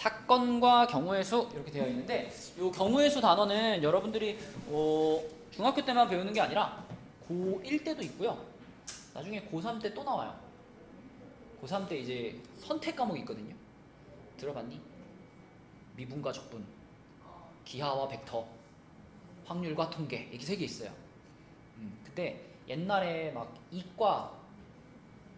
사건과 경우의 수 이렇게 되어 있는데 이 경우의 수 단어는 여러분들이 중학교 때만 배우는 게 아니라 고1 때도 있고요. 나중에 고3 때 또 나와요. 고3 때 이제 선택 과목이 있거든요. 들어봤니? 미분과 적분, 기하와 벡터, 확률과 통계 이렇게 세 개 있어요. 그때 옛날에 막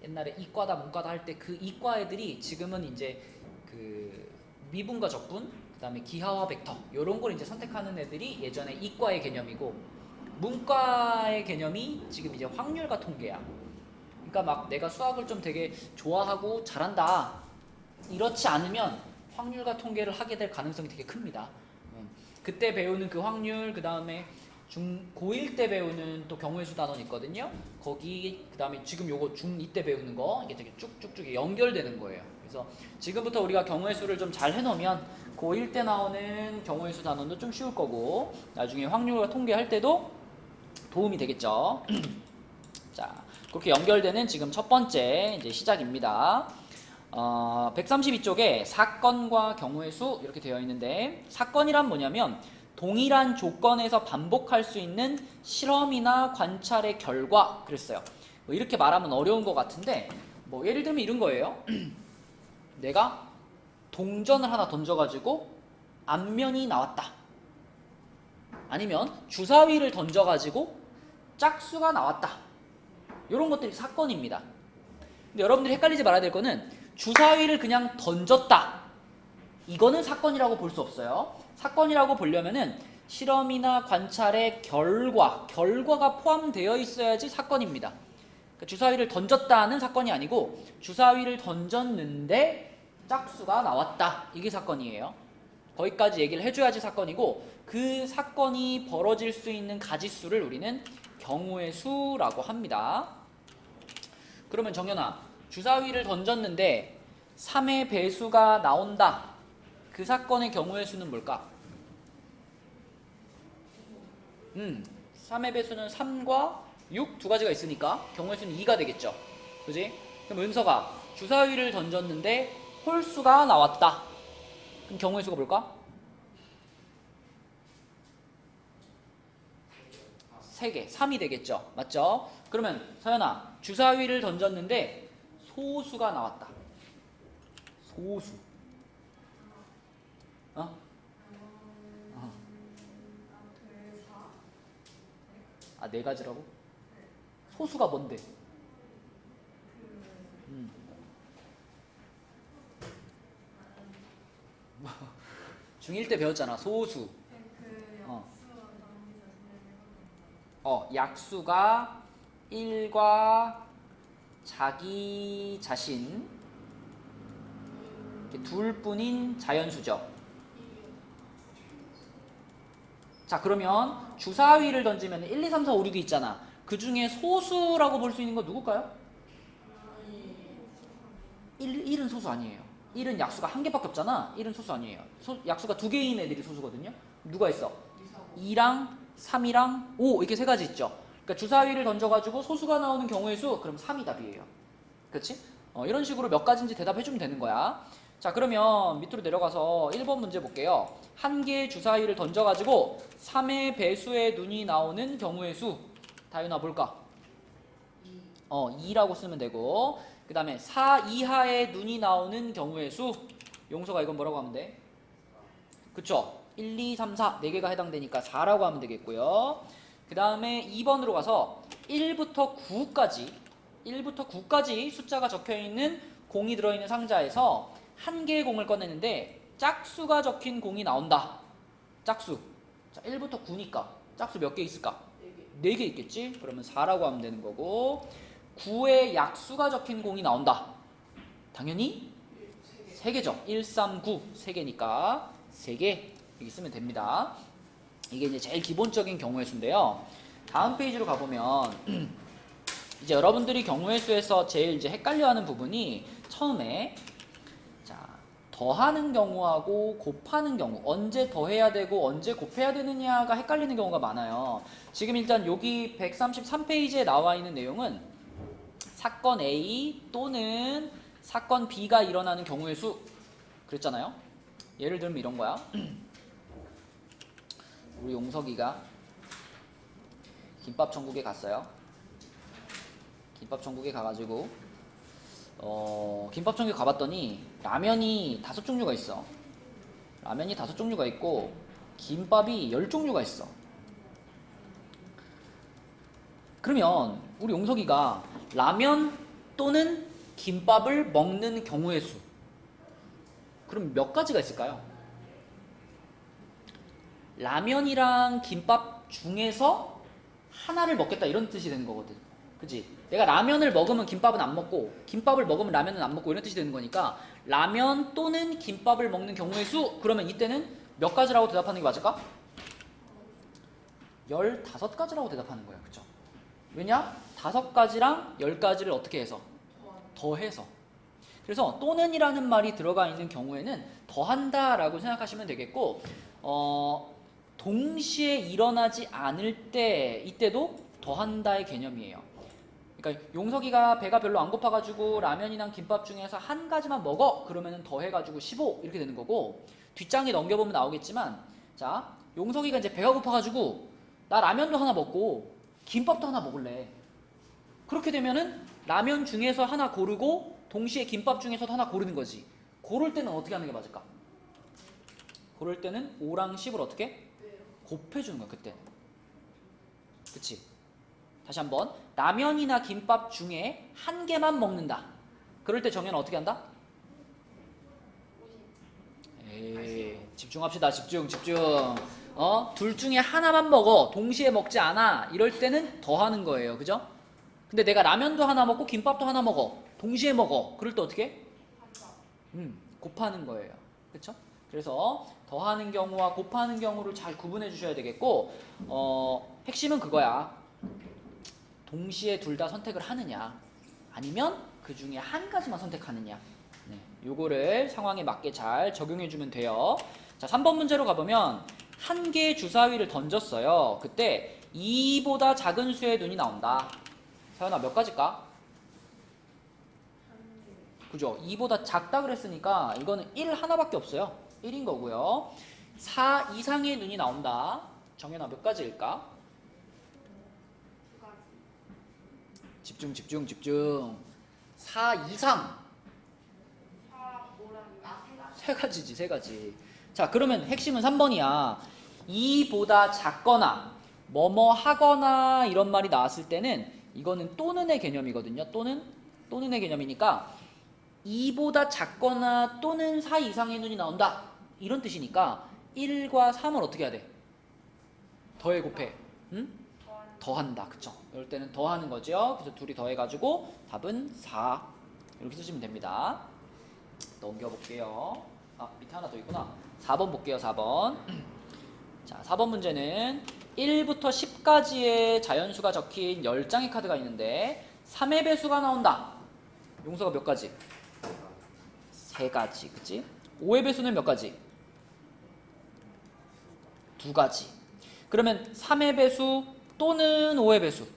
옛날에 이과다 문과다 할 때 그 이과 애들이 지금은 이제 그 미분과 적분, 그다음에 기하와 벡터 이런 걸 이제 선택하는 애들이 예전에 이과의 개념이고 문과의 개념이 지금 이제 확률과 통계야. 그러니까 막 내가 수학을 좀 되게 좋아하고 잘한다 이렇지 않으면 확률과 통계를 하게 될 가능성이 되게 큽니다. 그때 배우는 그 확률, 그 다음에 고1 때 배우는 또 경우의 수 단원 있거든요. 거기 그 다음에 지금 요거 중2 때 배우는 거 이게 되게 쭉쭉쭉 연결되는 거예요. 그래서 지금부터 우리가 경우의 수를 좀 잘 해놓으면 고1 때 나오는 경우의 수 단원도 좀 쉬울 거고 나중에 확률과 통계할 때도 도움이 되겠죠. 자, 그렇게 연결되는 지금 첫 번째 이제 시작입니다. 132쪽에 사건과 경우의 수 이렇게 되어 있는데 사건이란 뭐냐면 동일한 조건에서 반복할 수 있는 실험이나 관찰의 결과 그랬어요. 뭐 이렇게 말하면 어려운 것 같은데 뭐 예를 들면 이런 거예요. 내가 동전을 하나 던져가지고 앞면이 나왔다. 아니면 주사위를 던져가지고 짝수가 나왔다. 이런 것들이 사건입니다. 근데 여러분들이 헷갈리지 말아야 될 거는 주사위를 그냥 던졌다. 이거는 사건이라고 볼 수 없어요. 사건이라고 보려면은 실험이나 관찰의 결과가 포함되어 있어야지 사건입니다. 그러니까 주사위를 던졌다는 사건이 아니고 주사위를 던졌는데 짝수가 나왔다. 이게 사건이에요. 거기까지 얘기를 해줘야지 사건이고 그 사건이 벌어질 수 있는 가지수를 우리는 경우의 수라고 합니다. 그러면 정연아, 주사위를 던졌는데 3의 배수가 나온다. 그 사건의 경우의 수는 뭘까? 3의 배수는 3과 6 두 가지가 있으니까 경우의 수는 2가 되겠죠. 그지? 그럼 은서가 주사위를 던졌는데 홀수가 나왔다. 그럼 경우의 수가 뭘까? 3개, 3이 되겠죠. 맞죠? 그러면 서연아, 주사위를 던졌는데 소수가 나왔다. 소수. 아, 네 가지라고? 소수가 뭔데? 중1 때 배웠잖아. 소수. 약수가 1과 자기 자신 둘뿐인 자연수죠. 자, 그러면 주사위를 던지면 1, 2, 3, 4, 5, 6이 있잖아. 그 중에 소수라고 볼 수 있는 건 누굴까요? 1은 소수 아니에요. 1은 약수가 한 개밖에 없잖아. 1은 소수 아니에요. 약수가 두 개인 애들이 소수거든요. 누가 있어? 2랑 3이랑 5 이렇게 세 가지 있죠. 그러니까 주사위를 던져가지고 소수가 나오는 경우의 수 그럼 3이 답이에요. 그렇지? 이런 식으로 몇 가지인지 대답해주면 되는 거야. 자, 그러면 밑으로 내려가서 1번 문제 볼게요. 한 개의 주사위를 던져가지고 3의 배수의 눈이 나오는 경우의 수. 다윤아 볼까? 2라고 쓰면 되고 그 다음에 4 이하의 눈이 나오는 경우의 수. 용서가 이건 뭐라고 하면 돼? 그쵸? 1, 2, 3, 4 4개가 해당되니까 4라고 하면 되겠고요. 그 다음에 2번으로 가서 1부터 9까지 숫자가 적혀있는 공이 들어있는 상자에서 한 개의 공을 꺼내는데 짝수가 적힌 공이 나온다. 짝수. 자, 1부터 9니까 짝수 몇 개 있을까? 4개 있겠지? 그러면 4라고 하면 되는 거고 9에 약수가 적힌 공이 나온다. 당연히 3개죠. 1, 3, 9 3개니까 3개 이렇게 쓰면 됩니다. 이게 이제 제일 기본적인 경우의 수인데요. 다음 페이지로 가보면 이제 여러분들이 경우의 수에서 제일 이제 헷갈려하는 부분이 처음에 자 더하는 경우하고 곱하는 경우 언제 더해야 되고 언제 곱해야 되느냐가 헷갈리는 경우가 많아요. 지금 일단 여기 133페이지에 나와 있는 내용은 사건 A 또는 사건 B가 일어나는 경우의 수 그랬잖아요. 예를 들면 이런 거야. 우리 용석이가 김밥 천국에 갔어요. 김밥 천국에 가가지고 김밥 천국에 가봤더니 라면이 5종류가 있어. 라면이 5종류가 있고 김밥이 10종류가 있어. 그러면 우리 용석이가 라면 또는 김밥을 먹는 경우의 수, 그럼 몇 가지가 있을까요? 라면이랑 김밥 중에서 하나를 먹겠다 이런 뜻이 되는 거거든. 그치? 내가 라면을 먹으면 김밥은 안 먹고 김밥을 먹으면 라면은 안 먹고 이런 뜻이 되는 거니까 라면 또는 김밥을 먹는 경우의 수, 그러면 이때는 몇 가지라고 대답하는 게 맞을까? 15가지라고 대답하는 거야. 그쵸? 왜냐? 5가지랑 10가지를 어떻게 해서? 더해서. 그래서 또는 이라는 말이 들어가 있는 경우에는 더한다 라고 생각하시면 되겠고, 동시에 일어나지 않을 때, 이때도 더한다의 개념이에요. 그러니까 용석이가 배가 별로 안 고파가지고 라면이랑 김밥 중에서 한 가지만 먹어, 그러면 더해가지고 15 이렇게 되는 거고, 뒷장에 넘겨보면 나오겠지만, 자, 용석이가 이제 배가 고파가지고 나 라면도 하나 먹고 김밥도 하나 먹을래. 그렇게 되면은 라면 중에서 하나 고르고 동시에 김밥 중에서도 하나 고르는 거지. 고를 때는 어떻게 하는 게 맞을까? 고를 때는 5랑 10을 어떻게? 곱해주는 거야, 그때. 그치? 다시 한번. 라면이나 김밥 중에 한 개만 먹는다. 그럴 때 정연은 어떻게 한다? 에이, 집중합시다. 집중. 둘 중에 하나만 먹어. 동시에 먹지 않아. 이럴 때는 더하는 거예요. 그죠? 근데 내가 라면도 하나 먹고 김밥도 하나 먹어. 동시에 먹어. 그럴 때 어떻게? 곱하는 거예요. 그쵸? 그래서 더하는 경우와 곱하는 경우를 잘 구분해 주셔야 되겠고, 핵심은 그거야. 동시에 둘 다 선택을 하느냐, 아니면 그 중에 한 가지만 선택하느냐. 네, 요거를 상황에 맞게 잘 적용해 주면 돼요. 자, 3번 문제로 가보면 한 개의 주사위를 던졌어요. 그때 2보다 작은 수의 눈이 나온다. 서연아, 몇 가지일까? 그죠? 2보다 작다 그랬으니까 이거는 1 하나밖에 없어요. 1인 거고요. 4 이상의 눈이 나온다. 정연아, 몇 가지일까? 집중. 4 이상. 3가지지, 3가지. 자, 그러면 핵심은 3번이야. 2보다 작거나 뭐뭐 하거나 이런 말이 나왔을 때는 이거는 또는의 개념이거든요. 또는의 개념이니까 2보다 작거나 또는 4 이상의 눈이 나온다. 이런 뜻이니까 1과 3을 어떻게 해야 돼? 더해 곱해. 응? 더한다. 그쵸? 이럴 때는 더하는 거죠. 그래서 둘이 더해가지고 답은 4. 이렇게 쓰시면 됩니다. 넘겨볼게요. 아, 밑에 하나 더 있구나. 4번 볼게요. 4번. 자, 4번 문제는 1부터 10까지의 자연수가 적힌 10장의 카드가 있는데 3의 배수가 나온다. 용서가 몇 가지? 3가지. 그치? 5의 배수는 몇 가지? 2가지. 그러면 3의 배수 또는 5의 배수.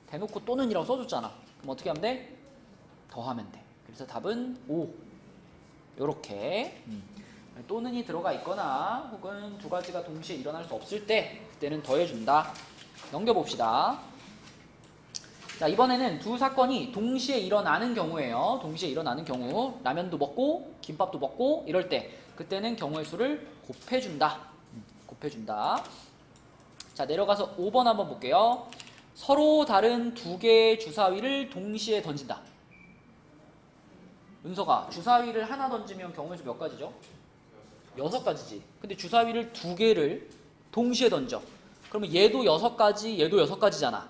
대놓고 또는이라고 써줬잖아. 그럼 어떻게 하면 돼? 더하면 돼. 그래서 답은 5. 요렇게 또는이 들어가 있거나 혹은 2가지가 동시에 일어날 수 없을 때 그때는 더해준다. 넘겨봅시다. 자, 이번에는 두 사건이 동시에 일어나는 경우예요. 동시에 일어나는 경우, 라면도 먹고 김밥도 먹고 이럴 때 그때는 경우의 수를 곱해준다. 곱해준다. 자, 내려가서 5번 한번 볼게요. 서로 다른 2개의 주사위를 동시에 던진다. 은서가 주사위를 하나 던지면 경우의 수 몇 가지죠? 6가지지. 근데 주사위를 2개를 동시에 던져. 그러면 얘도 6가지, 얘도 6가지잖아.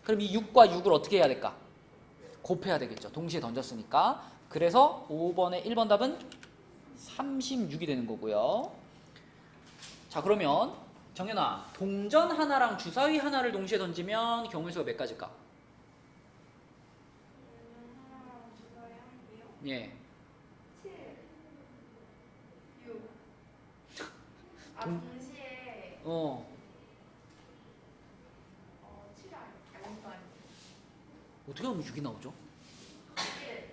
그럼 이 6과 6을 어떻게 해야 될까? 곱해야 되겠죠. 동시에 던졌으니까. 그래서 5번의 1번 답은 36이 되는 거고요. 자, 그러면 정연아, 동전 하나랑 주사위 하나를 동시에 던지면 경우의 수가 몇 가지일까? 예. 7, 6. 동시에 7 아닌가? 어떻게 하면 6이 나오죠? 1.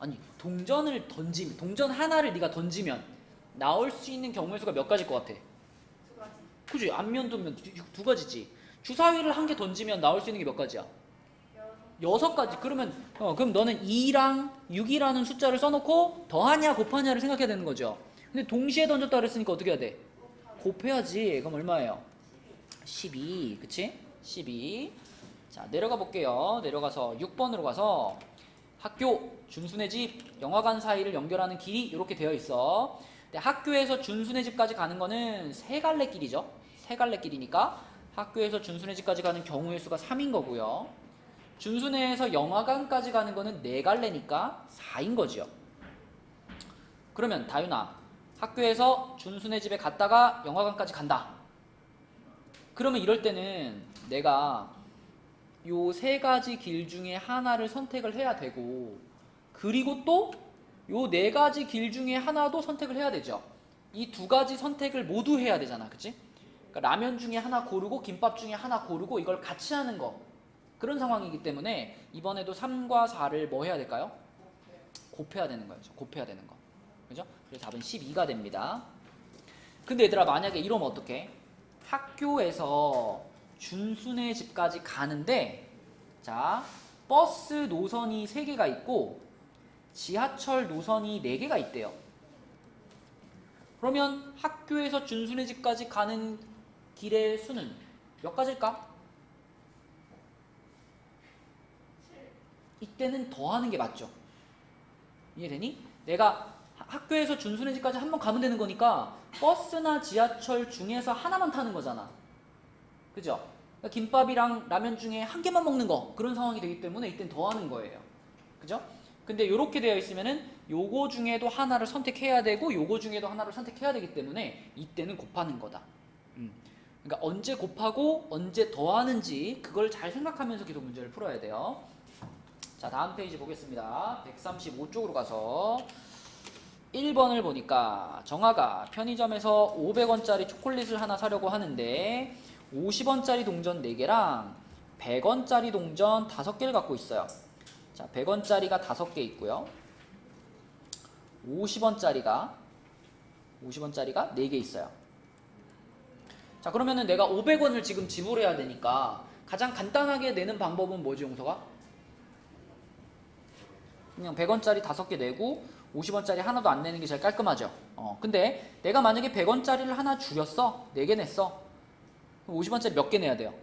아니, 동전 하나를 네가 던지면 나올 수 있는 경우의 수가 몇 가지일 것 같아? 두 가지. 그지? 앞면 두면 두 가지지. 주사위를 한 개 던지면 나올 수 있는 게 몇 가지야? 여섯 가지. 그러면 그럼 너는 2랑 6이라는 숫자를 써놓고 더하냐 곱하냐를 생각해야 되는 거죠. 근데 동시에 던졌다 그랬으니까 어떻게 해야 돼? 곱해야지. 그럼 얼마예요? 12. 그치? 12. 자, 내려가 볼게요. 내려가서 6번으로 가서 학교, 준순의 집, 영화관 사이를 연결하는 길이 이렇게 되어 있어. 근데 학교에서 준순의 집까지 가는 거는 세 갈래 길이죠. 세 갈래 길이니까 학교에서 준순의 집까지 가는 경우의 수가 3인 거고요. 준순회에서 영화관까지 가는 거는 네 갈래니까 4인 거지요. 그러면 다윤아, 학교에서 준순의 집에 갔다가 영화관까지 간다. 그러면 이럴 때는 내가 요 세 가지 길 중에 하나를 선택을 해야 되고, 그리고 또 요 네 가지 길 중에 하나도 선택을 해야 되죠. 이 두 가지 선택을 모두 해야 되잖아, 그치? 그러니까 라면 중에 하나 고르고 김밥 중에 하나 고르고 이걸 같이 하는 거, 그런 상황이기 때문에 이번에도 3과 4를 뭐 해야 될까요? 곱해야 되는 거죠. 곱해야 되는 거. 그죠? 그래서 답은 12가 됩니다. 근데 얘들아, 만약에 이러면 어떡해? 학교에서 준순의 집까지 가는데, 자, 버스 노선이 3개가 있고 지하철 노선이 4개가 있대요. 그러면 학교에서 준순의 집까지 가는 길의 수는 몇 가지일까? 이때는 더하는 게 맞죠. 이해되니? 내가 학교에서 준순의 집까지 한 번 가면 되는 거니까 버스나 지하철 중에서 하나만 타는 거잖아. 그죠? 그러니까 김밥이랑 라면 중에 한 개만 먹는 거, 그런 상황이 되기 때문에 이때는 더하는 거예요. 그죠? 근데 이렇게 되어 있으면은 요거 중에도 하나를 선택해야 되고 요거 중에도 하나를 선택해야 되기 때문에 이때는 곱하는 거다. 그러니까 언제 곱하고 언제 더하는지 그걸 잘 생각하면서 계속 문제를 풀어야 돼요. 자, 다음 페이지 보겠습니다. 135쪽으로 가서 1번을 보니까 정아가 편의점에서 500원짜리 초콜릿을 하나 사려고 하는데 50원짜리 동전 4개랑 100원짜리 동전 5개를 갖고 있어요. 자, 100원짜리가 5개 있고요. 50원짜리가 4개 있어요. 자, 그러면은 내가 500원을 지금 지불해야 되니까 가장 간단하게 내는 방법은 뭐지, 용서가? 그냥 100원짜리 5개 내고 50원짜리 하나도 안 내는 게 제일 깔끔하죠. 근데 내가 만약에 100원짜리를 하나 줄였어. 4개 냈어. 그럼 50원짜리 몇 개 내야 돼요?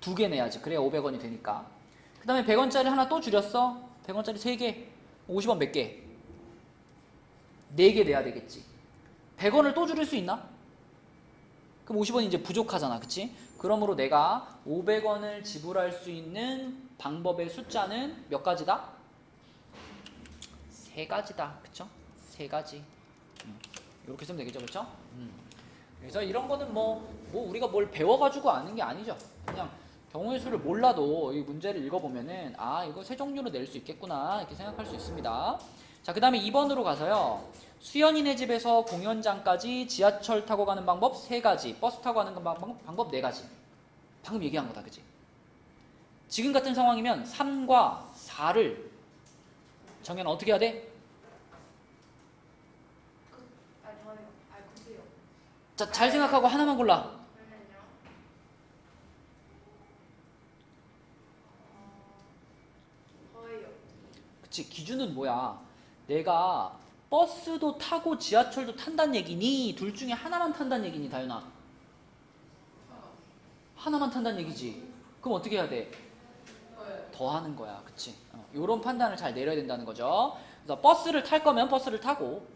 2개 내야지. 그래야 500원이 되니까. 그 다음에 100원짜리 하나 또 줄였어. 100원짜리 3개. 50원 몇 개? 4개 내야 되겠지. 100원을 또 줄일 수 있나? 그럼 50원이 이제 부족하잖아. 그치? 그러므로 내가 500원을 지불할 수 있는 방법의 숫자는 몇 가지다? 3가지다. 그쵸? 3가지. 이렇게 쓰면 되겠죠. 그쵸? 그래서 이런 거는 뭐 우리가 뭘 배워가지고 아는 게 아니죠. 그냥 경우의 수를 몰라도 이 문제를 읽어보면은 아, 이거 세 종류로 낼 수 있겠구나 이렇게 생각할 수 있습니다. 자, 그 다음에 2번으로 가서요. 수연이네 집에서 공연장까지 지하철 타고 가는 방법 3가지, 버스 타고 가는 방법 4가지. 방금 얘기한 거다. 그치? 지금 같은 상황이면 3과 4를 정연아 어떻게 해야 돼? 구세요. 자, 잘 생각하고 하나만 골라. 그러면요. 더해요. 그치, 기준은 뭐야? 내가 버스도 타고 지하철도 탄다는 얘기니 둘 중에 하나만 탄다는 얘기니, 다윤아? 하나만 탄다는 얘기지. 그럼 어떻게 해야 돼? 더하는 거야. 그치? 요런 판단을 잘 내려야 된다는 거죠. 그래서 버스를 탈 거면 버스를 타고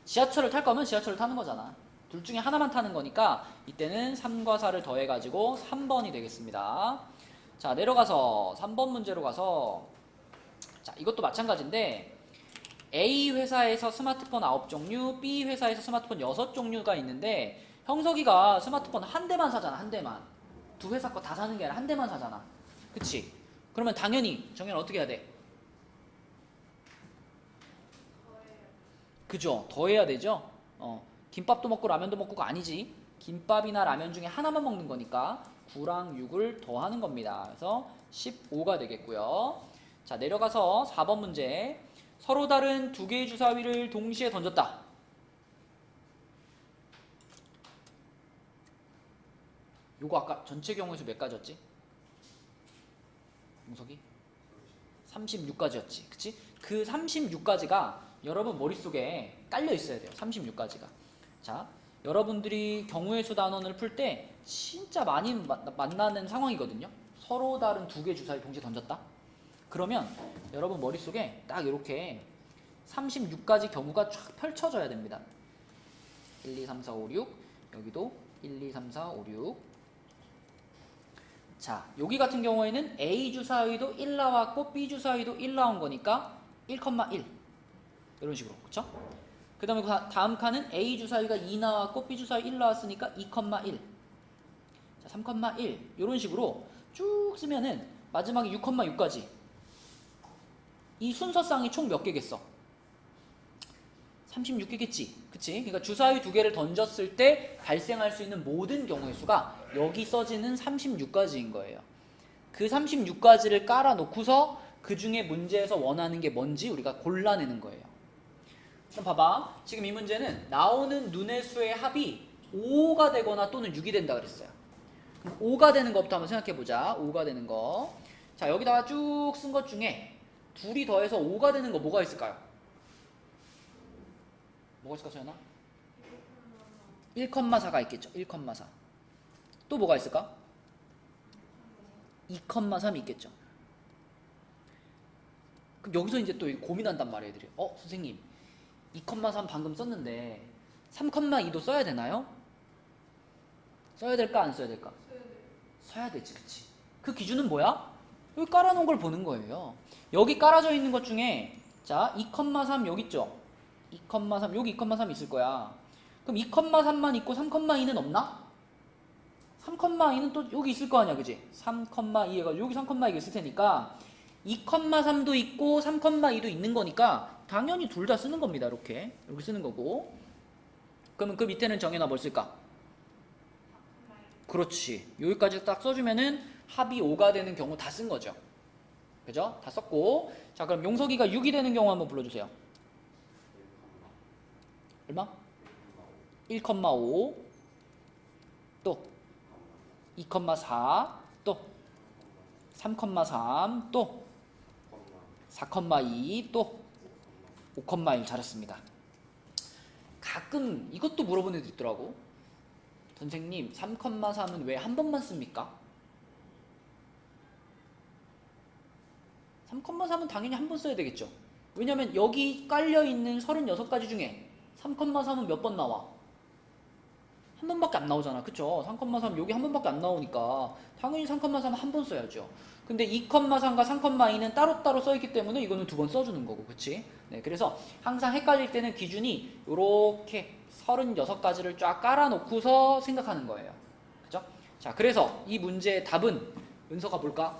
지하철을 탈 거면 지하철을 타는 거잖아. 둘 중에 하나만 타는 거니까 이때는 3과 4를 더해가지고 3번이 되겠습니다. 자, 내려가서 3번 문제로 가서 자, 이것도 마찬가지인데 A 회사에서 스마트폰 9종류, B 회사에서 스마트폰 6종류가 있는데 형석이가 스마트폰 한 대만 사잖아. 한 대만. 두 회사 거 다 사는 게 아니라 한 대만 사잖아. 그치? 그러면 당연히 정연 어떻게 해야 돼? 더해요. 그죠? 더해야 되죠? 김밥도 먹고 라면도 먹고가 아니지. 김밥이나 라면 중에 하나만 먹는 거니까 9랑 6을 더하는 겁니다. 그래서 15가 되겠고요. 자, 내려가서 4번 문제. 서로 다른 두 개의 주사위를 동시에 던졌다. 요거 아까 전체 경우에서 몇 가지였지? 용석이? 36가지였지. 그치? 그 36가지가 여러분 머릿속에 깔려 있어야 돼요. 36가지가. 자, 여러분들이 경우의 수 단원을 풀 때 진짜 많이 만나는 상황이거든요. 서로 다른 두 개 주사위 동시에 던졌다. 그러면 여러분 머릿속에 딱 이렇게 36가지 경우가 쫙 펼쳐져야 됩니다. 1, 2, 3, 4, 5, 6 여기도 1, 2, 3, 4, 5, 6 자, 여기 같은 경우에는 A 주사위도 1 나왔고 B 주사위도 1 나온 거니까 1,1 이런 식으로. 그쵸? 그 다음에 다음 칸은 A 주사위가 2 나왔고 B 주사위 1 나왔으니까 2,1 자, 3,1 이런 식으로 쭉 쓰면은 마지막에 6,6까지 이 순서쌍이 총 몇 개겠어? 36개겠지. 그치? 그러니까 주사위 두 개를 던졌을 때 발생할 수 있는 모든 경우의 수가 여기 써지는 36가지인 거예요. 그 36가지를 깔아놓고서 그 중에 문제에서 원하는 게 뭔지 우리가 골라내는 거예요. 그럼 봐봐. 지금 이 문제는 나오는 눈의 수의 합이 5가 되거나 또는 6이 된다 그랬어요. 그럼 5가 되는 것부터 한번 생각해보자. 5가 되는 거. 자, 여기다가 쭉 쓴 것 중에 둘이 더해서 5가 되는 거 뭐가 있을까요? 뭐가 있을까, 소연아? 1,4가 있겠죠. 1,4. 또 뭐가 있을까? 2,3이 있겠죠. 그럼 여기서 이제 또 고민한단 말이에요, 애들이. 선생님, 2,3 방금 썼는데 3,2도 써야 되나요? 써야 될까, 안 써야 될까? 써야 되지, 그치? 그 기준은 뭐야? 여기 깔아놓은 걸 보는 거예요. 여기 깔아져 있는 것 중에 자, 2,3 여기 있죠? 2,3 여기 2,3 있을 거야. 그럼 2,3만 있고 3,2는 없나? 3,2는 또 여기 있을 거 아니야, 그지? 3,2 해가지고 여기 3,2가 있을 테니까 2,3도 있고 3,2도 있는 거니까 당연히 둘 다 쓰는 겁니다. 이렇게 쓰는 거고. 그러면 그 밑에는 정연아 뭘 쓸까? 그렇지. 여기까지 딱 써주면은 합이 5가 되는 경우 다 쓴 거죠. 그죠? 다 썼고. 자, 그럼 용석이가 6이 되는 경우 한번 불러주세요. 얼마? 1,5 또 2,4 또 3,3 또 4,2 또 5,1 잘했습니다. 가끔 이것도 물어보는 애들 있더라고. 선생님 3,3은 왜 한 번만 씁니까? 3,3은 당연히 한 번 써야 되겠죠. 왜냐면 여기 깔려있는 36가지 중에 3,3은 몇 번 나와? 한 번밖에 안 나오잖아. 그쵸? 3,3 여기 한 번밖에 안 나오니까 당연히 3,3 한 번 써야죠. 근데 2,3과 3,2는 따로따로 써있기 때문에 이거는 두 번 써주는 거고. 그치? 네, 그래서 항상 헷갈릴 때는 기준이 요렇게 36가지를 쫙 깔아놓고서 생각하는 거예요. 그죠? 자, 그래서 이 문제의 답은 은서가 볼까?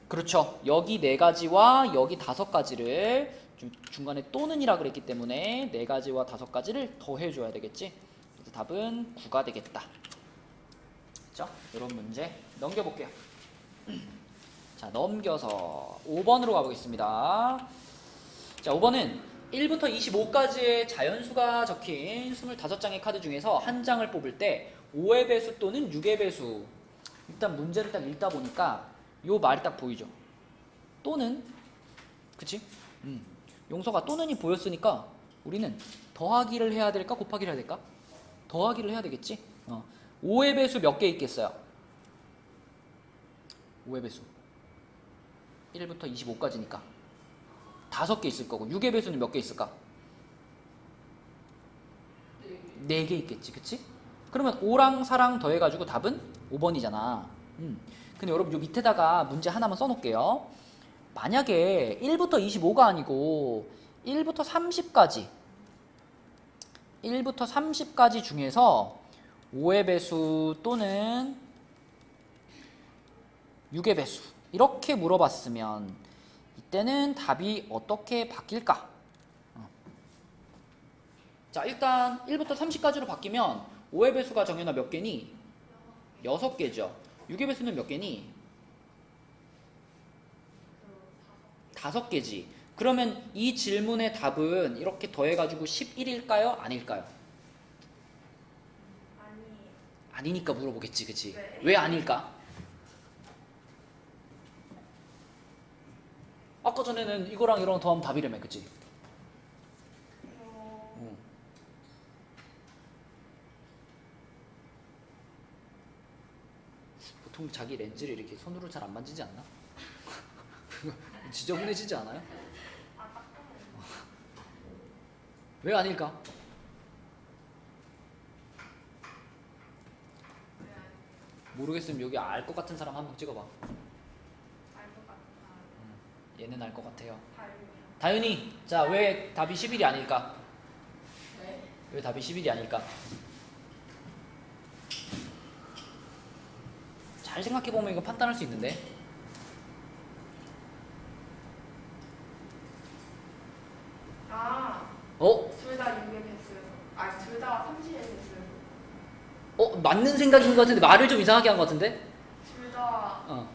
그렇죠. 여기 4가지와 여기 5가지를 중간에 또는이라 그랬기 때문에 4가지와 5가지를 더해줘야 되겠지. 그래서 답은 9가 되겠다. 그렇죠? 이런 문제 넘겨볼게요. 자, 넘겨서 5번으로 가보겠습니다. 자, 5번은 1부터 25까지의 자연수가 적힌 25장의 카드 중에서 한 장을 뽑을 때 5의 배수 또는 6의 배수. 일단 문제를 딱 읽다 보니까 요 말이 딱 보이죠. 또는, 그치? 용서가 또는이 보였으니까 우리는 더하기를 해야 될까 곱하기를 해야 될까? 더하기를 해야 되겠지? 5의 배수 몇 개 있겠어요? 5의 배수 1부터 25까지니까 5개 있을 거고 6의 배수는 몇 개 있을까? 4개 있겠지, 그치? 그러면 5랑 4랑 더해가지고 답은 5번이잖아. 근데 여러분 요 밑에다가 문제 하나만 써놓을게요. 만약에 1부터 25가 아니고 1부터 30까지 중에서 5의 배수 또는 6의 배수 이렇게 물어봤으면 이때는 답이 어떻게 바뀔까? 자, 일단 1부터 30까지로 바뀌면 5의 배수가 정연아 몇 개니? 6개죠. 6의 배수는 몇 개니? 5개지. 그러면 이 질문의 답은 이렇게 더해가지고 11일까요? 아닐까요? 아니니까 물어보겠지, 그치? 네. 왜 아닐까? 아까 전에는 이거랑 이거랑 더하면 답이라며, 그치? 응. 보통 자기 렌즈를 이렇게 손으로 잘 안 만지지 않나? 지저분해지지 않아요? 왜 아닐까? 모르겠으면 여기 알 것 같은 사람 한 번 찍어봐. 알것 같아. 얘는 알 것 같아요. 다행이야. 다윤이, 자, 왜 답이 11이 아닐까? 네. 왜 답이 11이 아닐까? 잘 생각해보면 이거 판단할 수 있는데. 아, 어? 둘 다 6의 배수여서. 아니, 둘 다 30의 배수여서. 맞는 생각인 것 같은데 말을 좀 이상하게 한 것 같은데? 둘 다 어.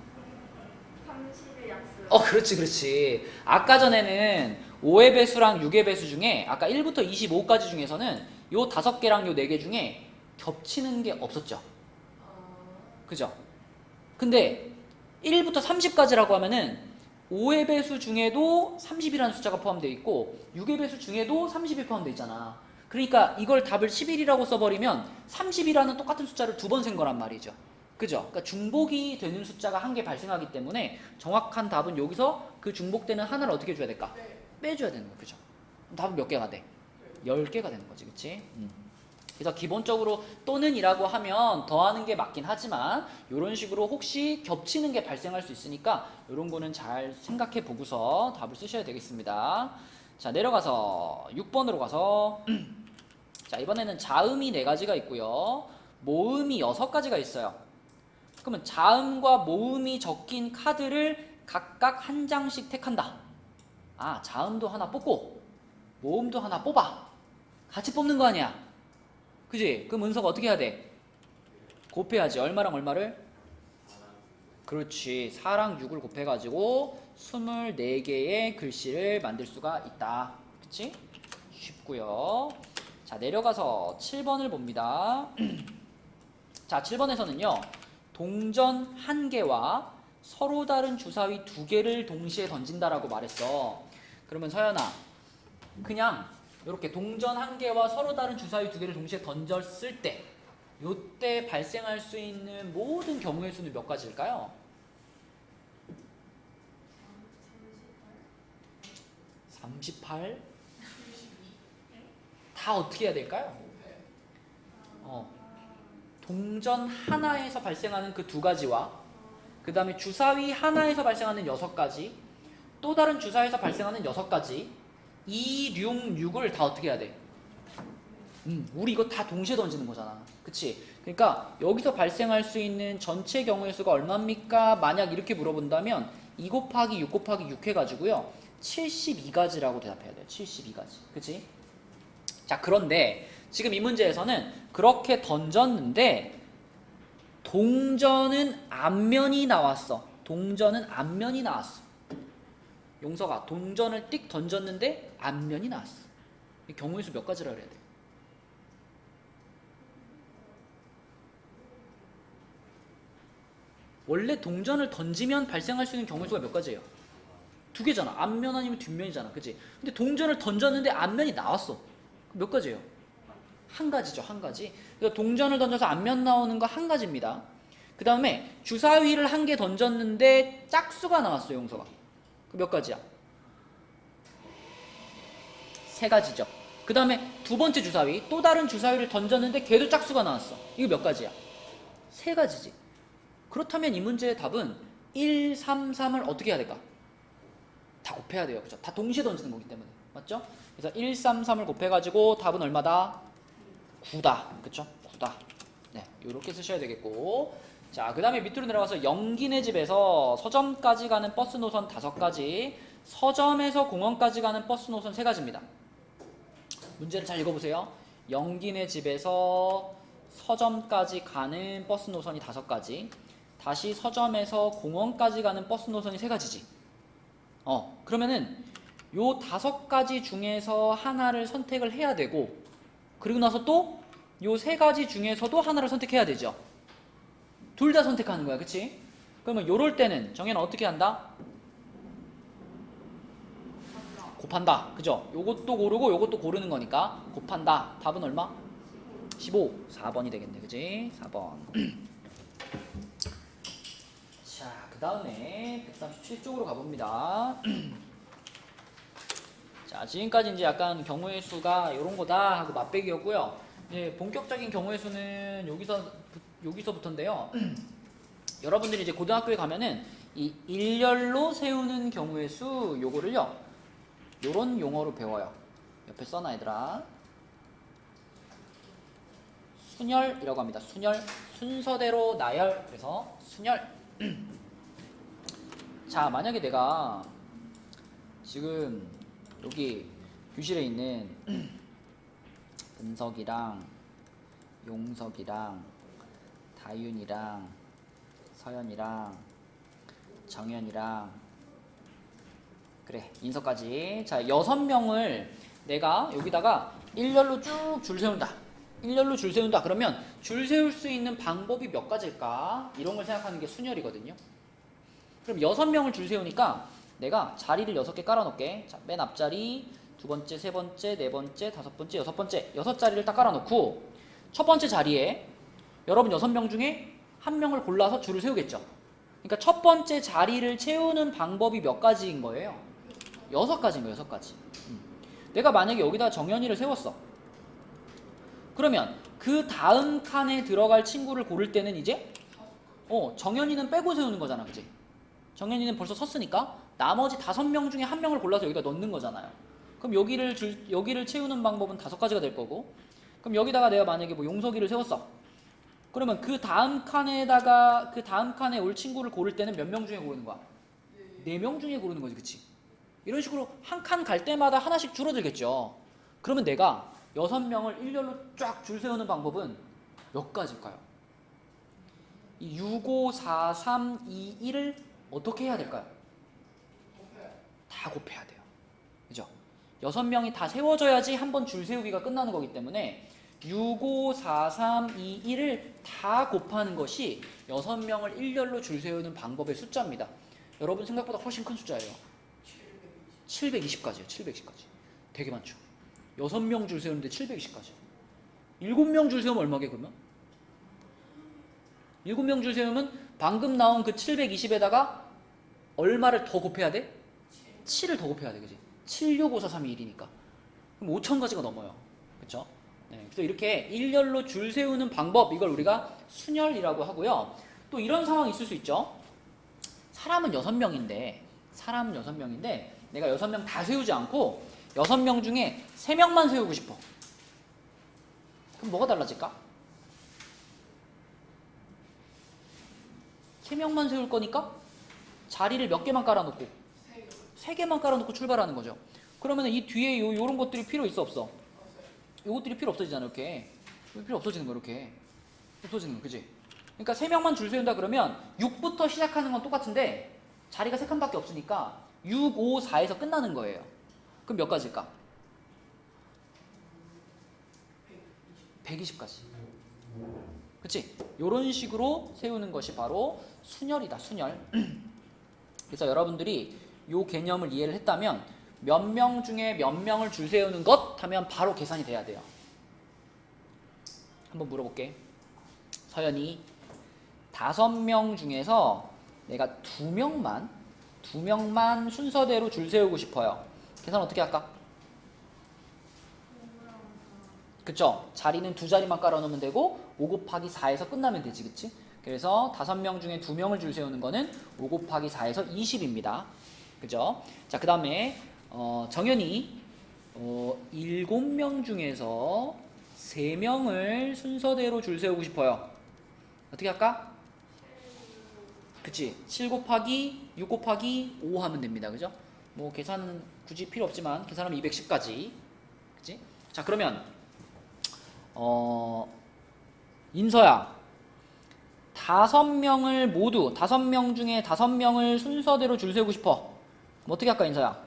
30의 약수. 그렇지, 그렇지. 아까 전에는 5의 배수랑 6의 배수 중에 아까 1부터 25까지 중에서는 요 5개랑 요 4개 중에 겹치는 게 없었죠. 그죠? 근데 1부터 30까지라고 하면은 5의 배수 중에도 30이라는 숫자가 포함되어 있고 6의 배수 중에도 30이 포함되어 있잖아. 그러니까 이걸 답을 11이라고 써버리면 30이라는 똑같은 숫자를 두 번 센 거란 말이죠. 그죠? 그러니까 중복이 되는 숫자가 한 개 발생하기 때문에 정확한 답은 여기서 그 중복되는 하나를 어떻게 해줘야 될까? 네. 빼줘야 되는 거, 그죠? 그럼 답은 몇 개가 돼? 10개가 되는 거지, 그치? 그래서 기본적으로 또는 이라고 하면 더하는 게 맞긴 하지만 이런 식으로 혹시 겹치는 게 발생할 수 있으니까 이런 거는 잘 생각해 보고서 답을 쓰셔야 되겠습니다. 자, 내려가서 6번으로 가서 자, 이번에는 자음이 4가지가 있고요. 모음이 6가지가 있어요. 그러면 자음과 모음이 적힌 카드를 각각 한 장씩 택한다. 아, 자음도 하나 뽑고 모음도 하나 뽑아. 같이 뽑는 거 아니야. 그지? 그럼 은서가 어떻게 해야 돼? 곱해야지. 얼마랑 얼마를? 그렇지. 4랑 6을 곱해가지고 24개의 글씨를 만들 수가 있다. 그치? 쉽고요. 자, 내려가서 7번을 봅니다. 자, 7번에서는요. 동전 1개와 서로 다른 주사위 2개를 동시에 던진다라고 말했어. 그러면 서연아, 그냥 이렇게 동전 1개와 서로 다른 주사위 2개를 동시에 던졌을 때 요때 발생할 수 있는 모든 경우의 수는 몇 가지일까요? 38? 다 어떻게 해야 될까요? 동전 하나에서 발생하는 그 2가지와 그 다음에 주사위 하나에서 발생하는 6가지, 또 다른 주사위에서 발생하는 6가지, 2, 6, 6을 다 어떻게 해야 돼? 우리 이거 다 동시에 던지는 거잖아. 그치? 그러니까 여기서 발생할 수 있는 전체 경우의 수가 얼마입니까? 만약 이렇게 물어본다면 2 곱하기 6 곱하기 6 해가지고요 72가지라고 대답해야 돼요. 72가지. 그치? 자, 그런데 지금 이 문제에서는 그렇게 던졌는데 동전은 앞면이 나왔어. 동전은 앞면이 나왔어. 용서가 동전을 띡 던졌는데 앞면이 나왔어. 경우의 수 몇 가지라 그래야 돼? 원래 동전을 던지면 발생할 수 있는 경우의 수가 몇 가지예요? 2개잖아. 앞면 아니면 뒷면이잖아. 그치? 근데 동전을 던졌는데 앞면이 나왔어. 몇 가지예요? 1가지죠. 1가지. 그래서 동전을 던져서 앞면 나오는 거 1가지입니다. 그 다음에 주사위를 1개 던졌는데 짝수가 나왔어요. 용서가. 몇 가지야? 3가지죠. 그 다음에 두 번째 주사위, 또 다른 주사위를 던졌는데 걔도 짝수가 나왔어. 이거 몇 가지야? 3가지지. 그렇다면 이 문제의 답은 1, 3, 3을 어떻게 해야 될까? 다 곱해야 돼요. 그죠? 다 동시에 던지는 거기 때문에. 맞죠? 그래서 1, 3, 3을 곱해가지고 답은 얼마다? 9다. 그쵸? 9다. 네, 이렇게 쓰셔야 되겠고. 자, 그 다음에 밑으로 내려가서 영기네 집에서 서점까지 가는 버스 노선 5가지, 서점에서 공원까지 가는 버스 노선 3가지입니다. 문제를 잘 읽어보세요. 영기네 집에서 서점까지 가는 버스 노선이 5가지, 다시 서점에서 공원까지 가는 버스 노선이 3가지지. 그러면은 요 5가지 중에서 하나를 선택을 해야 되고, 그리고 나서 또 요 세 가지 중에서도 하나를 선택해야 되죠. 둘 다 선택하는 거야, 그치? 그러면 요럴 때는 정현아 어떻게 한다? 곱한다, 그죠? 요것도 고르고 요것도 고르는 거니까 곱한다. 답은 얼마? 15. 4번이 되겠네, 그지? 4번. 자, 그 다음에 137쪽으로 가봅니다. 자, 지금까지 이제 약간 경우의 수가 요런 거다 하고 맛배기였고요. 이제 본격적인 경우의 수는 여기서부터인데요. 여러분들이 이제 고등학교에 가면은 이 일렬로 세우는 경우의 수 요거를요, 요런 용어로 배워요. 옆에 써놔 얘들아. 순열이라고 합니다. 순열. 순서대로 나열. 그래서 순열. 자, 만약에 내가 지금 여기 교실에 있는 은석이랑 용석이랑 다윤이랑 서연이랑 정연이랑 그래 인석까지, 자 6명을 내가 여기다가 일렬로 쭉 줄 세운다. 일렬로 줄 세운다. 그러면 줄 세울 수 있는 방법이 몇 가지일까? 이런 걸 생각하는 게 순열이거든요. 그럼 6명을 줄 세우니까 내가 자리를 6개 깔아놓을게. 자, 맨 앞자리, 두 번째, 세 번째, 네 번째, 다섯 번째, 여섯 번째, 6자리를 딱 깔아놓고 첫 번째 자리에 여러분 6명 중에 한 명을 골라서 줄을 세우겠죠. 그러니까 첫 번째 자리를 채우는 방법이 몇 가지인 거예요? 6가지인 거예요. 6가지. 내가 만약에 여기다 정연이를 세웠어. 그러면 그 다음 칸에 들어갈 친구를 고를 때는 이제 정연이는 빼고 세우는 거잖아, 그치? 정연이는 벌써 섰으니까 나머지 5명 중에 한 명을 골라서 여기다 넣는 거잖아요. 그럼 여기를 채우는 방법은 5가지가 될 거고, 그럼 여기다가 내가 만약에 뭐 용석이를 세웠어. 그러면 그 다음 칸에 올 친구를 고를 때는 몇 명 중에 고르는 거야? 4명 중에 고르는 거지, 그치? 이런 식으로 한 칸 갈 때마다 하나씩 줄어들겠죠. 그러면 내가 6명을 일렬로 쫙 줄 세우는 방법은 몇 가지일까요? 이 6, 5, 4, 3, 2, 1을 어떻게 해야 될까요? 다 곱해야 돼요. 그죠? 6명이 다 세워져야지 한 번 줄 세우기가 끝나는 거기 때문에 6, 5, 4, 3, 2, 1을 다 곱하는 것이 6명을 일렬로 줄 세우는 방법의 숫자입니다. 여러분 생각보다 훨씬 큰 숫자예요. 720가지예요. 720가지. 되게 많죠. 6명 줄 세우는데 720가지. 7명 줄 세우면 얼마게 그러면? 7명 줄 세우면 방금 나온 그 720에다가 얼마를 더 곱해야 돼? 7을 더 곱해야 돼, 그지? 7, 6, 5, 4, 3, 2, 1이니까. 그럼 5,000가지가 넘어요. 그쵸? 네, 그래서 이렇게 일렬로 줄 세우는 방법, 이걸 우리가 순열이라고 하고요. 또 이런 상황이 있을 수 있죠. 사람은 6명인데 내가 6명 다 세우지 않고 6명 중에 3명만 세우고 싶어. 그럼 뭐가 달라질까? 3명만 세울 거니까 자리를 몇 개만 깔아놓고 3개만 깔아놓고 출발하는 거죠. 그러면 이 뒤에 요런 것들이 필요 있어 없어? 요것들이 필요 없어지잖아. 이렇게 필요 없어지는 거. 이렇게 없어지는 거, 그지? 그러니까 3명만 줄 세운다 그러면 6부터 시작하는 건 똑같은데 자리가 3칸밖에 없으니까 6, 5, 4에서 끝나는 거예요. 그럼 몇 가지일까? 120가지. 그치? 요런 식으로 세우는 것이 바로 순열이다. 순열. 그래서 여러분들이 요 개념을 이해를 했다면 몇 명 중에 몇 명을 줄 세우는 것 하면 바로 계산이 돼야 돼요. 한번 물어볼게. 서연이 5명 중에서 내가 2명만 순서대로 줄 세우고 싶어요. 계산 어떻게 할까? 그쵸? 자리는 2자리만 깔아놓으면 되고 5 곱하기 4에서 끝나면 되지, 그치? 그래서 5명 중에 2명을 줄 세우는 거는 5 곱하기 4에서 20입니다. 그죠? 자, 그 다음에 정연이 7명 중에서 3명을 순서대로 줄 세우고 싶어요. 어떻게 할까? 그치? 7 곱하기 6 곱하기 5 하면 됩니다. 그죠? 뭐 계산은 굳이 필요 없지만 계산하면 210까지. 그치? 자, 그러면 인서야 5명 중에 5명을 순서대로 줄 세우고 싶어. 그럼 어떻게 할까, 인서야?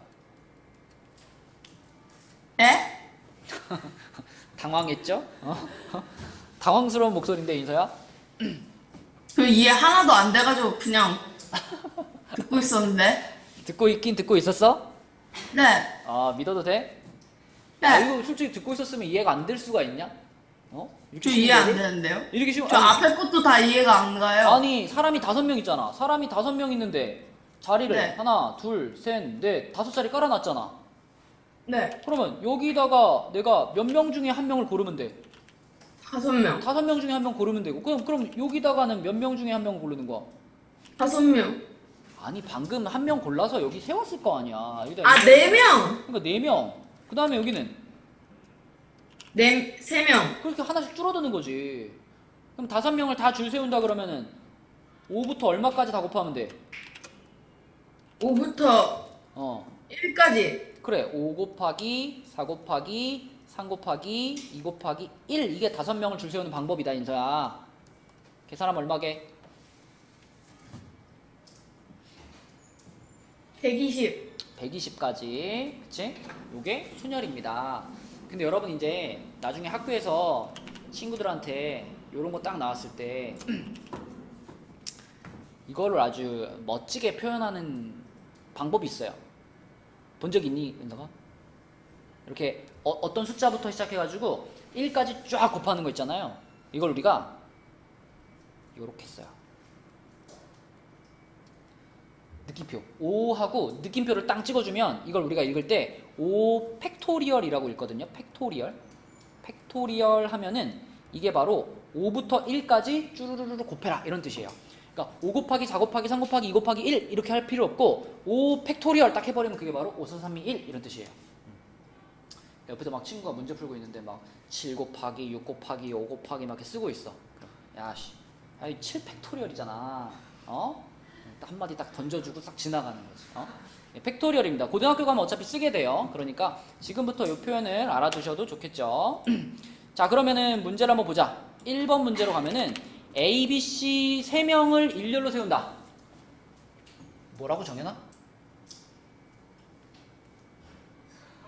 네? 당황했죠? 당황스러운 목소리인데 인서야? 그 이해 하나도 안 돼가지고 그냥 듣고 있었는데. 듣고 있긴 듣고 있었어? 네. 아 믿어도 돼? 네. 아 이거 솔직히 듣고 있었으면 이해가 안 될 수가 있냐? 어? 이렇게 저 쉬운 이해 안 거를? 되는데요? 이렇게 쉬운 저 앞에 것도 다 이해가 안 가요. 아니 사람이 5명 있잖아. 사람이 5명 있는데 자리를 네. 하나, 둘, 셋, 넷, 5자리 깔아놨잖아. 네. 그러면 여기다가 내가 몇 명 중에 한 명을 고르면 돼? 5명. 5명 중에 한 명 고르면 되고 그럼 여기다가는 몇 명 중에 한 명을 고르는 거야? 5명. 아니 방금 한 명 골라서 여기 세웠을 거 아니야. 여기다 아, 4명. 그러니까 4명. 그 다음에 여기는 3명. 그렇게 하나씩 줄어드는 거지. 그럼 5명을 다 줄 세운다 그러면은 5부터 얼마까지 다 곱하면 돼? 5부터 어 1까지. 그래 5 곱하기 4 곱하기 3 곱하기 2 곱하기 1 이게 5명을 줄 세우는 방법이다 인서야. 계산하면 얼마게? 120. 120까지 그치? 요게 순열입니다. 근데 여러분 이제 나중에 학교에서 친구들한테 요런 거 딱 나왔을 때 이거를 아주 멋지게 표현하는 방법이 있어요. 본 적 있니 은서가? 이렇게 어떤 숫자부터 시작해가지고 1까지 쫙 곱하는 거 있잖아요. 이걸 우리가 요렇게 써요. 느낌표 5하고 느낌표를 땅 찍어주면 이걸 우리가 읽을 때 5 팩토리얼이라고 읽거든요. 팩토리얼 하면은 이게 바로 5부터 1까지 쭈루루루 곱해라 이런 뜻이에요. 그러니까 5 곱하기 4 곱하기 3 곱하기 2 곱하기 1 이렇게 할 필요 없고 5 팩토리얼 딱 해버리면 그게 바로 5, 4, 3, 2, 1 이런 뜻이에요. 옆에서 막 친구가 문제 풀고 있는데 막 7 곱하기 6 곱하기 5 곱하기 막 이렇게 쓰고 있어. 야씨, 아니 7 팩토리얼이잖아. 어? 딱 한마디 딱 던져주고 싹 지나가는 거지. 팩토리얼입니다. 고등학교 가면 어차피 쓰게 돼요. 그러니까 지금부터 이 표현을 알아두셔도 좋겠죠. 자 그러면은 문제를 한번 보자. 1번 문제로 가면은 A, B, C 3명을 일렬로 세운다. 뭐라고 정해놔?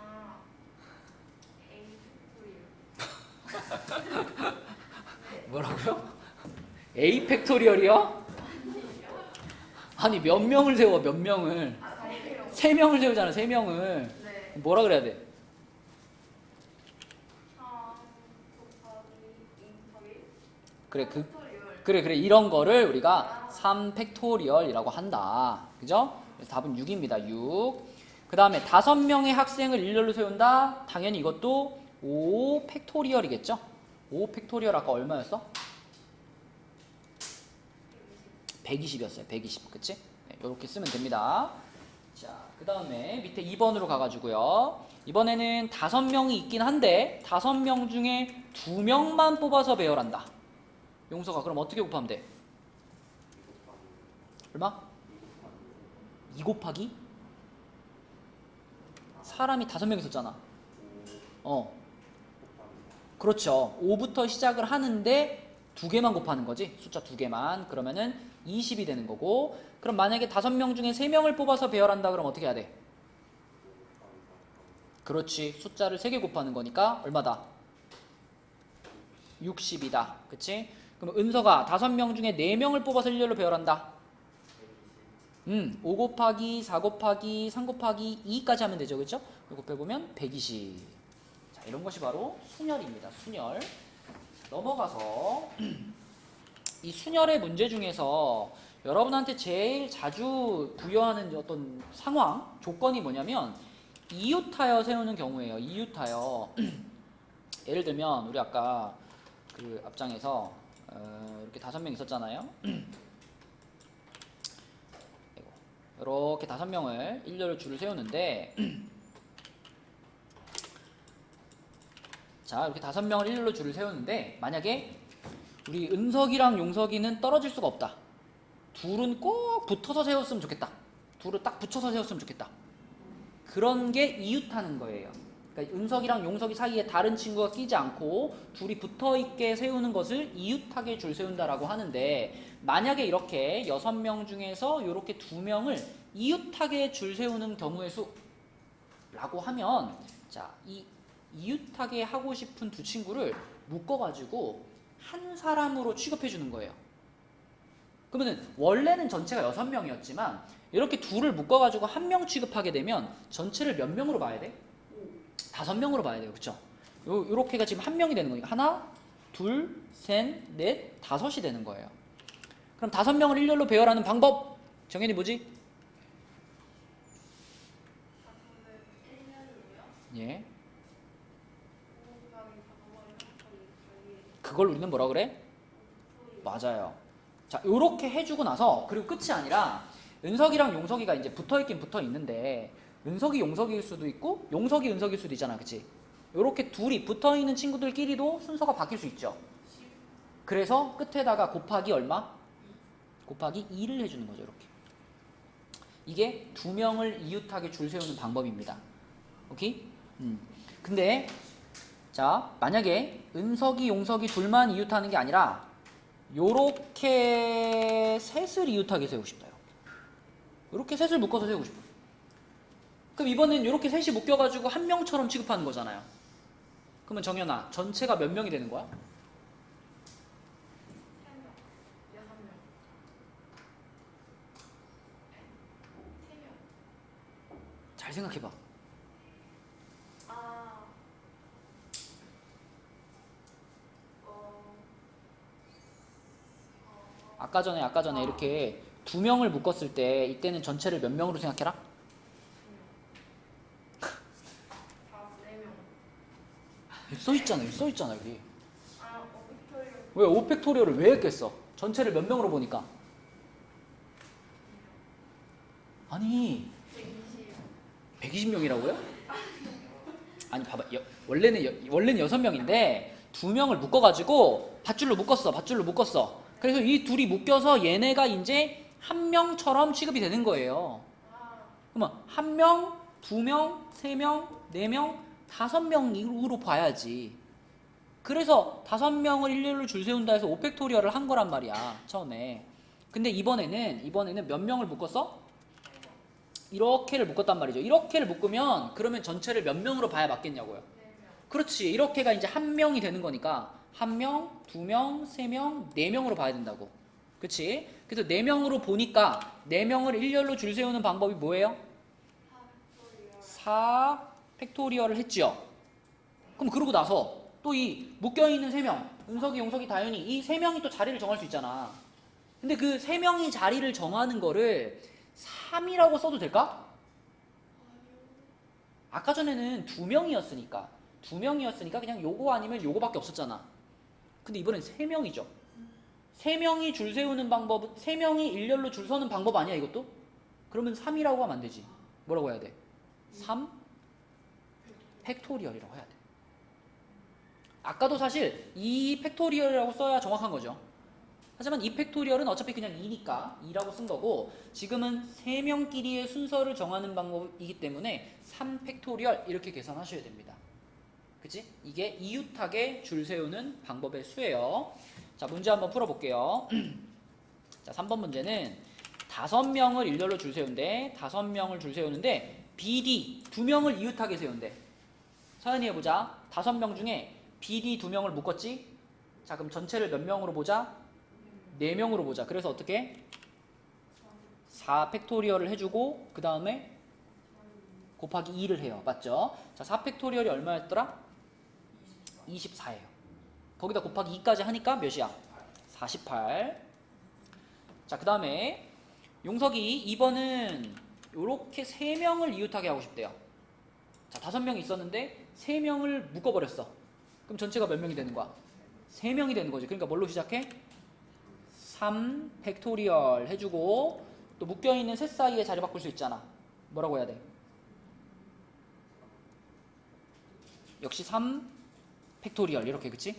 아, A 팩토리얼. 뭐라고요? A 팩토리얼이요? 아니 몇 명을 세워 몇 명을? 아, 다행이에요. 3명을 세우잖아 3명을. 네. 뭐라 그래야 돼? 3 곱하기 2 곱하기 그래 팩토리얼. 그래 이런 거를 우리가 3 팩토리얼이라고 한다. 그죠? 그래서 답은 6입니다. 6. 그 다음에 5명의 학생을 일렬로 세운다. 당연히 이것도 5 팩토리얼이겠죠? 5 팩토리얼 아까 얼마였어? 120이었어요. 120. 그치? 네, 이렇게 쓰면 됩니다. 자, 그 다음에 밑에 2번으로 가가지고요. 이번에는 5명이 있긴 한데 5명 중에 2명만 뽑아서 배열한다. 용서가 그럼 어떻게 곱하면 돼? 얼마? 2 곱하기? 사람이 5명 있었잖아. 그렇죠. 5부터 시작을 하는데 2개만 곱하는 거지. 숫자 2개만. 그러면은 20이 되는 거고. 그럼 만약에 5명 중에 3명을 뽑아서 배열한다 그러면 어떻게 해야 돼? 그렇지. 숫자를 3개 곱하는 거니까 얼마다? 60이다. 그치? 그럼 은서가 5명 중에 4명을 뽑아서 일렬로 배열한다. 5 곱하기 4 곱하기 3 곱하기 2까지 하면 되죠. 그렇죠? 이거 빼보면 120. 자, 이런 것이 바로 순열입니다. 순열. 넘어가서 이 순열의 문제 중에서 여러분한테 제일 자주 부여하는 어떤 상황, 조건이 뭐냐면 이웃하여 세우는 경우예요. 이웃하여. 예를 들면 우리 아까 그 앞장에서 이렇게 5명 있었잖아요. 이렇게 5명을 일렬로 줄을 세우는데 자 이렇게 5명을 일렬로 줄을 세우는데 만약에 우리 은석이랑 용석이는 떨어질 수가 없다. 둘은 꼭 붙어서 세웠으면 좋겠다. 둘을 딱 붙여서 세웠으면 좋겠다. 그런 게 이웃하는 거예요. 그러니까 은석이랑 용석이 사이에 다른 친구가 끼지 않고 둘이 붙어있게 세우는 것을 이웃하게 줄 세운다라고 하는데 만약에 이렇게 6명 중에서 이렇게 2명을 이웃하게 줄 세우는 경우의 수라고 하면 자, 이 이웃하게 하고 싶은 두 친구를 묶어가지고 한 사람으로 취급해 주는 거예요. 그러면은 원래는 전체가 6명이었지만 이렇게 둘을 묶어가지고 한 명 취급하게 되면 전체를 몇 명으로 봐야 돼? 5명으로 봐야 돼요. 그쵸? 요렇게가 지금 한 명이 되는 거니까 하나, 둘, 셋, 넷, 5이 되는 거예요. 그럼 5명을 일렬로 배열하는 방법 정연이 뭐지? 예. 그걸 우리는 뭐라 그래? 맞아요. 자, 요렇게 해주고 나서 그리고 끝이 아니라 은석이랑 용석이가 이제 붙어있긴 붙어있는데 은석이 용석일 수도 있고 용석이 은석일 수도 있잖아. 그치? 요렇게 둘이 붙어있는 친구들끼리도 순서가 바뀔 수 있죠. 그래서 끝에다가 곱하기 얼마? 곱하기 2를 해주는 거죠. 이렇게. 이게 2명을 이웃하게 줄 세우는 방법입니다. 오케이? 근데 자, 만약에 은석이 용석이 둘만 이웃하는 게 아니라 요렇게 셋을 이웃하게 세우고 싶어요. 요렇게 셋을 묶어서 세우고 싶어요. 그럼 이번엔 요렇게 셋이 묶여가지고 한 명처럼 취급하는 거잖아요. 그러면 정연아, 전체가 몇 명이 되는 거야? 6명. 잘 생각해봐. 아까 전에 이렇게 2명을 묶었을 때 이때는 전체를 몇 명으로 생각해라? 4명. 써있잖아 여기. 빅토리오. 왜 5팩토리얼을 왜 했겠어? 전체를 몇 명으로 보니까? 아니 120명이라고요? 아니 봐봐, 원래는 6명인데 2명을 묶어가지고 밧줄로 묶었어. 그래서 이 둘이 묶여서 얘네가 이제 한 명처럼 취급이 되는 거예요. 그러면 1명, 2명, 3명, 4명, 5명으로 봐야지. 그래서 5명을 일렬로 줄 세운다 해서 5팩토리얼을 한 거란 말이야, 처음에. 근데 이번에는 몇 명을 묶었어? 이렇게를 묶었단 말이죠. 이렇게를 묶으면 그러면 전체를 몇 명으로 봐야 맞겠냐고요. 그렇지. 이렇게가 이제 한 명이 되는 거니까 1명, 2명, 3명, 4명으로 봐야 된다고. 그치? 그래서 4명으로 보니까 4명을 일렬로 줄 세우는 방법이 뭐예요? 4팩토리얼을 했죠. 그럼 그러고 나서 또 이 묶여있는 3명, 은석이, 용석이, 다현이 이 3명이 또 자리를 정할 수 있잖아. 근데 그 3명이 자리를 정하는 거를 3이라고 써도 될까? 아까 전에는 2명이었으니까 그냥 요거 아니면 요거밖에 없었잖아. 근데 이번엔 3명이죠. 3명이 줄 세우는 방법은 3명이 일렬로 줄 서는 방법 아니야 이것도? 그러면 3이라고 하면 안 되지. 뭐라고 해야 돼? 3 팩토리얼이라고 해야 돼. 아까도 사실 2 팩토리얼이라고 써야 정확한 거죠. 하지만 2 팩토리얼은 어차피 그냥 2니까 2라고 쓴 거고 지금은 3명끼리의 순서를 정하는 방법이기 때문에 3 팩토리얼 이렇게 계산하셔야 됩니다. 그치? 이게 이웃하게 줄 세우는 방법의 수예요. 자, 문제 한번 풀어볼게요. 자, 3번 문제는 5명을 일렬로 줄 세운데 5명을 줄 세우는데 BD 2명을 이웃하게 세운대. 서연이 해보자. 5명 중에 BD 2명을 묶었지? 자, 그럼 전체를 몇 명으로 보자? 4명으로 보자. 그래서 어떻게? 4 팩토리얼을 해주고 그 다음에 곱하기 2를 해요. 맞죠? 자, 4 팩토리얼이 얼마였더라? 24예요. 거기다 곱하기 2까지 하니까 몇이야? 48. 자, 그 다음에 용석이 2번은 요렇게 3명을 이웃하게 하고 싶대요. 자, 5명이 있었는데 3명을 묶어버렸어. 그럼 전체가 몇 명이 되는 거야? 3명이 되는 거지. 그러니까 뭘로 시작해? 3 팩토리얼 해주고 또 묶여있는 셋 사이에 자리 바꿀 수 있잖아. 뭐라고 해야 돼? 역시 3 팩토리얼 이렇게. 그치?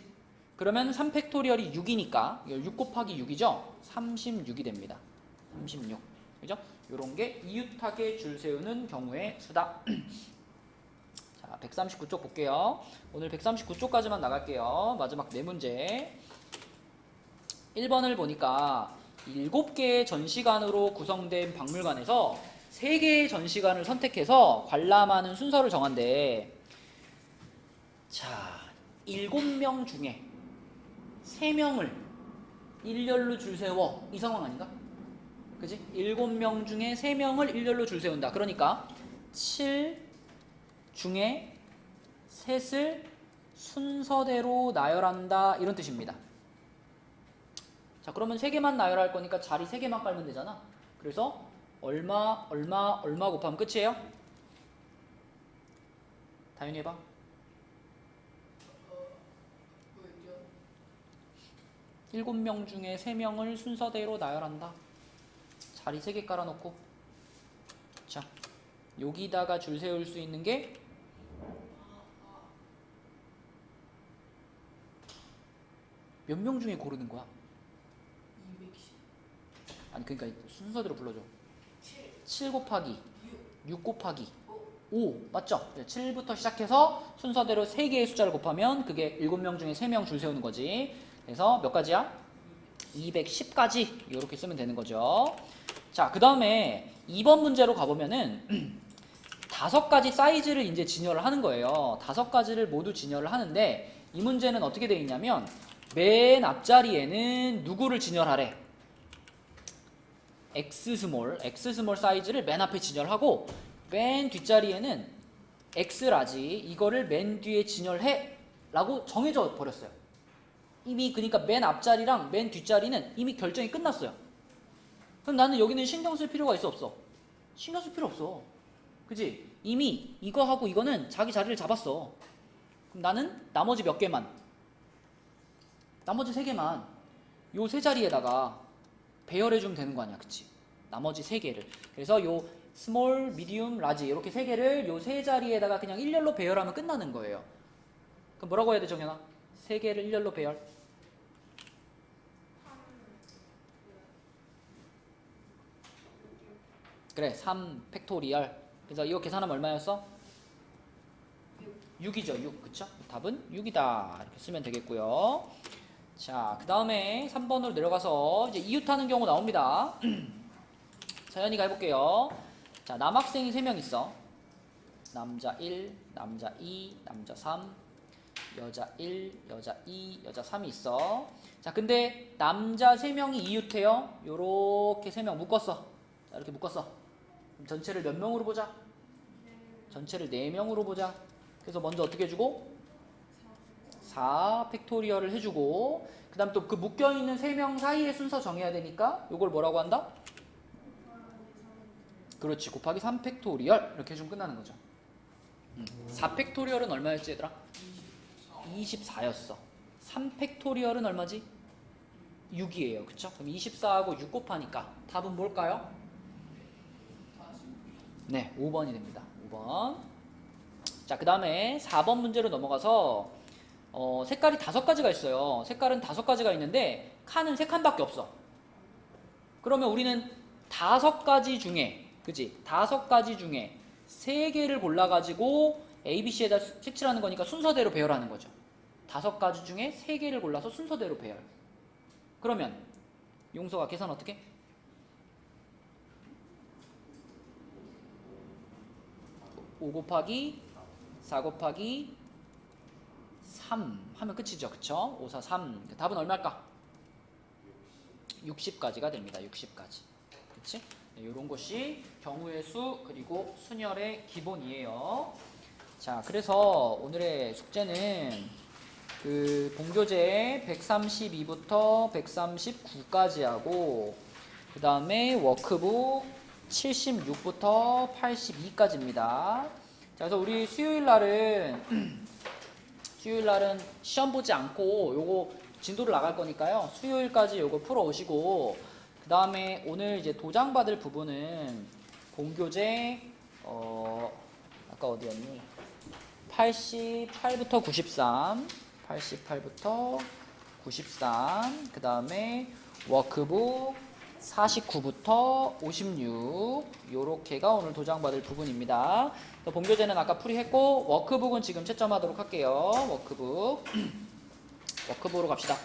그러면 3 팩토리얼이 6이니까 6 곱하기 6이죠? 36이 됩니다. 36. 그죠? 요런 게 이웃하게 줄 세우는 경우의 수다. 자, 139쪽 볼게요. 오늘 139쪽까지만 나갈게요. 마지막 4문제. 1번을 보니까 7개의 전시관으로 구성된 박물관에서 3개의 전시관을 선택해서 관람하는 순서를 정한대. 자, 7명 중에 3명을 일렬로 줄 세워. 이 상황 아닌가? 그지? 7명 중에 3명을 일렬로 줄 세운다. 그러니까 7 중에 셋을 순서대로 나열한다. 이런 뜻입니다. 자, 그러면 3개만 나열할 거니까 자리 3개만 깔면 되잖아. 그래서 얼마 곱하면 끝이에요? 다윤이 해봐. 7명 중에 3명을 순서대로 나열한다. 자리 3개 깔아놓고, 자, 여기다가 줄 세울 수 있는 게 몇 명 중에 고르는 거야? 210. 아니, 그러니까 순서대로 불러줘. 7 곱하기 6 곱하기 5 맞죠? 7부터 시작해서 순서대로 3개의 숫자를 곱하면 그게 7명 중에 3명 줄 세우는 거지. 그래서 몇 가지야? 210까지 이렇게 쓰면 되는 거죠. 자, 그 다음에 2번 문제로 가보면은 5가지 사이즈를 이제 진열을 하는 거예요. 5가지를 모두 진열을 하는데 이 문제는 어떻게 되어 있냐면 맨 앞자리에는 누구를 진열하래? X 스몰 사이즈를 맨 앞에 진열하고 맨 뒷자리에는 X 라지 이거를 맨 뒤에 진열해 라고 정해져 버렸어요. 이미 그러니까 맨 앞자리랑 맨 뒷자리는 이미 결정이 끝났어요. 그럼 나는 여기는 신경 쓸 필요가 있어 없어? 신경 쓸 필요 없어. 그지? 이미 이거하고 이거는 자기 자리를 잡았어. 그럼 나는 나머지 몇 개만, 나머지 3개만 요 세 자리에다가 배열해주면 되는 거 아니야, 그치? 나머지 3개를. 그래서 요 스몰, 미디움, 라지 이렇게 3개를 요 세 자리에다가 그냥 일렬로 배열하면 끝나는 거예요. 그럼 뭐라고 해야 돼, 정연아? 3개를 일렬로 배열. 그래, 3 팩토리얼. 그래서 이거 계산하면 얼마였어? 6이죠, 6. 그쵸? 답은 6이다. 이렇게 쓰면 되겠고요. 자, 그 다음에 3번으로 내려가서 이제 이웃하는 경우 나옵니다. 자연이가 해볼게요. 자, 남학생이 3명 있어. 남자 1, 남자 2, 남자 3, 여자 1, 여자 2, 여자 3이 있어. 자, 근데 남자 3명이 이웃해요. 요렇게 3명 묶었어. 자, 이렇게 묶었어. 그럼 전체를 몇 명으로 보자? 전체를 4명으로 보자. 그래서 먼저 어떻게 해주고? 4 팩토리얼을 해주고, 그 다음 또 그 묶여있는 3명 사이의 순서 정해야 되니까 요걸 뭐라고 한다? 그렇지, 곱하기 3 팩토리얼 이렇게 해주면 끝나는 거죠. 4 팩토리얼은 얼마였지 얘들아? 24였어. 3 팩토리얼은 얼마지? 6이에요. 그쵸? 그럼 24하고 6 곱하니까 답은 뭘까요? 네, 5번이 됩니다. 5번. 자, 그 다음에 4번 문제로 넘어가서 색깔이 5가지가 있어요. 색깔은 5가지가 있는데 칸은 3칸밖에 없어. 그러면 우리는 5가지 중에, 그치? 5가지 중에 3개를 골라가지고 ABC에다 색칠하는 거니까 순서대로 배열하는 거죠. 5가지 중에 3개를 골라서 순서대로 배열. 그러면 용서가 계산 어떻게? 5 곱하기 4 곱하기 3 하면 끝이죠. 그쵸? 5, 4, 3. 답은 얼마일까? 60까지가 됩니다. 60까지. 그치? 네, 요런 것이 경우의 수 그리고 순열의 기본이에요. 자, 그래서 오늘의 숙제는 그 본교재 132부터 139까지 하고 그 다음에 워크북 76부터 82까지입니다. 자, 그래서 우리 수요일 날은 시험 보지 않고 요거 진도를 나갈 거니까요. 수요일까지 요거 풀어 오시고 그 다음에 오늘 이제 도장 받을 부분은 본교재 아까 어디였니? 88부터 93, 88부터 93, 그 다음에 워크북 49부터 56 요렇게가 오늘 도장받을 부분입니다. 본교재는 아까 풀이했고 워크북은 지금 채점하도록 할게요. 워크북으로 갑시다.